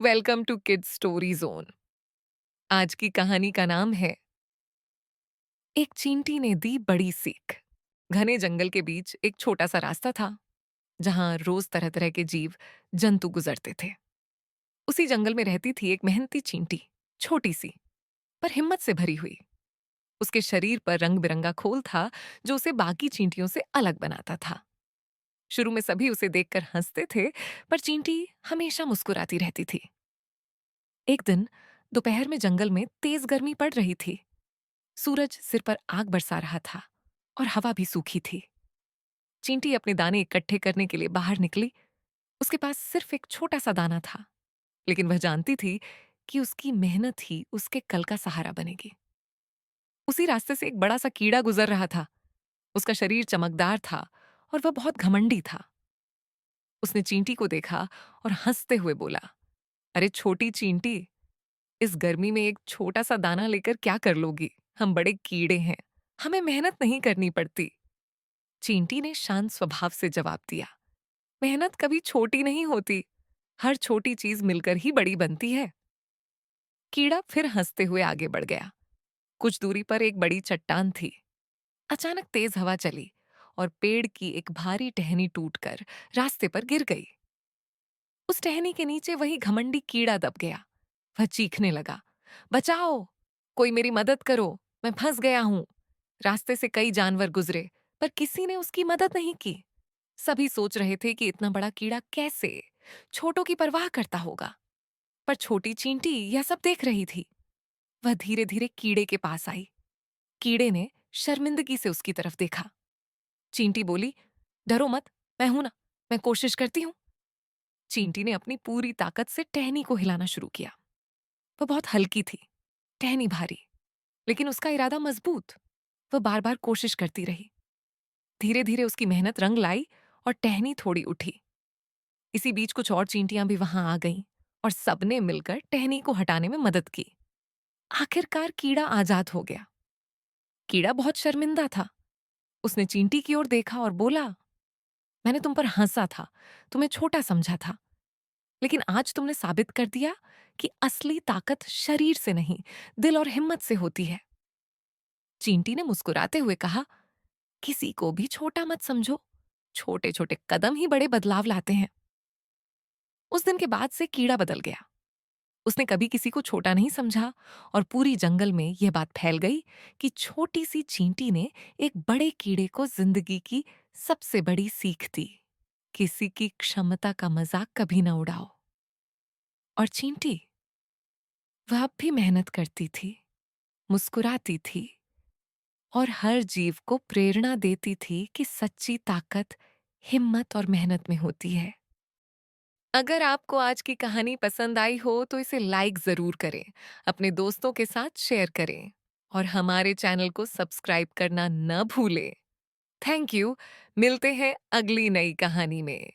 Welcome to kids story zone. आज की कहानी का नाम है एक चींटी ने दी बड़ी सीख। घने जंगल के बीच एक छोटा सा रास्ता था जहां रोज तरह तरह के जीव जंतु गुजरते थे। उसी जंगल में रहती थी एक मेहनती चींटी, छोटी सी पर हिम्मत से भरी हुई। उसके शरीर पर रंग बिरंगा खोल था जो उसे बाकी चींटियों से अलग बनाता था। शुरू में सभी उसे देखकर हंसते थे, पर चींटी हमेशा मुस्कुराती रहती थी। एक दिन दोपहर में जंगल में तेज गर्मी पड़ रही थी। सूरज सिर पर आग बरसा रहा था और हवा भी सूखी थी। चींटी अपने दाने इकट्ठे करने के लिए बाहर निकली। उसके पास सिर्फ एक छोटा सा दाना था, लेकिन वह जानती थी कि उसकी मेहनत ही उसके कल का सहारा बनेगी। उसी रास्ते से एक बड़ा सा कीड़ा गुजर रहा था। उसका शरीर चमकदार था और वह बहुत घमंडी था। उसने चींटी को देखा और हंसते हुए बोला, अरे छोटी चींटी, इस गर्मी में एक छोटा सा दाना लेकर क्या कर लोगी? हम बड़े कीड़े हैं, हमें मेहनत नहीं करनी पड़ती। चींटी ने शांत स्वभाव से जवाब दिया, मेहनत कभी छोटी नहीं होती, हर छोटी चीज मिलकर ही बड़ी बनती है। कीड़ा फिर हंसते हुए आगे बढ़ गया। कुछ दूरी पर एक बड़ी चट्टान थी। अचानक तेज हवा चली और पेड़ की एक भारी टहनी टूटकर रास्ते पर गिर गई। उस टहनी के नीचे वही घमंडी कीड़ा दब गया। वह चीखने लगा, बचाओ, कोई मेरी मदद करो, मैं फंस गया हूं। रास्ते से कई जानवर गुजरे, पर किसी ने उसकी मदद नहीं की। सभी सोच रहे थे कि इतना बड़ा कीड़ा कैसे छोटों की परवाह करता होगा, पर छोटी चींटी यह सब देख रही थी। वह धीरे धीरे कीड़े के पास आई। कीड़े ने शर्मिंदगी से उसकी तरफ देखा। चींटी बोली, डरो मत, मैं हूं ना, मैं कोशिश करती हूं। चींटी ने अपनी पूरी ताकत से टहनी को हिलाना शुरू किया। वह बहुत हल्की थी, टहनी भारी, लेकिन उसका इरादा मजबूत। वह बार बार कोशिश करती रही। धीरे धीरे उसकी मेहनत रंग लाई और टहनी थोड़ी उठी। इसी बीच कुछ और चींटियां भी वहां आ गईं और सबने मिलकर टहनी को हटाने में मदद की। आखिरकार कीड़ा आजाद हो गया। कीड़ा बहुत शर्मिंदा था। उसने चींटी की ओर देखा और बोला, मैंने तुम पर हंसा था, तुम्हें छोटा समझा था, लेकिन आज तुमने साबित कर दिया कि असली ताकत शरीर से नहीं, दिल और हिम्मत से होती है। चींटी ने मुस्कुराते हुए कहा, किसी को भी छोटा मत समझो, छोटे छोटे कदम ही बड़े बदलाव लाते हैं। उस दिन के बाद से कीड़ा बदल गया। उसने कभी किसी को छोटा नहीं समझा और पूरी जंगल में यह बात फैल गई कि छोटी सी चींटी ने एक बड़े कीड़े को जिंदगी की सबसे बड़ी सीख दी, किसी की क्षमता का मजाक कभी ना उड़ाओ। और चींटी, वह अब भी मेहनत करती थी, मुस्कुराती थी और हर जीव को प्रेरणा देती थी कि सच्ची ताकत हिम्मत और मेहनत में होती है। अगर आपको आज की कहानी पसंद आई हो तो इसे लाइक जरूर करें, अपने दोस्तों के साथ शेयर करें और हमारे चैनल को सब्सक्राइब करना न भूलें। Thank you. मिलते हैं अगली नई कहानी में।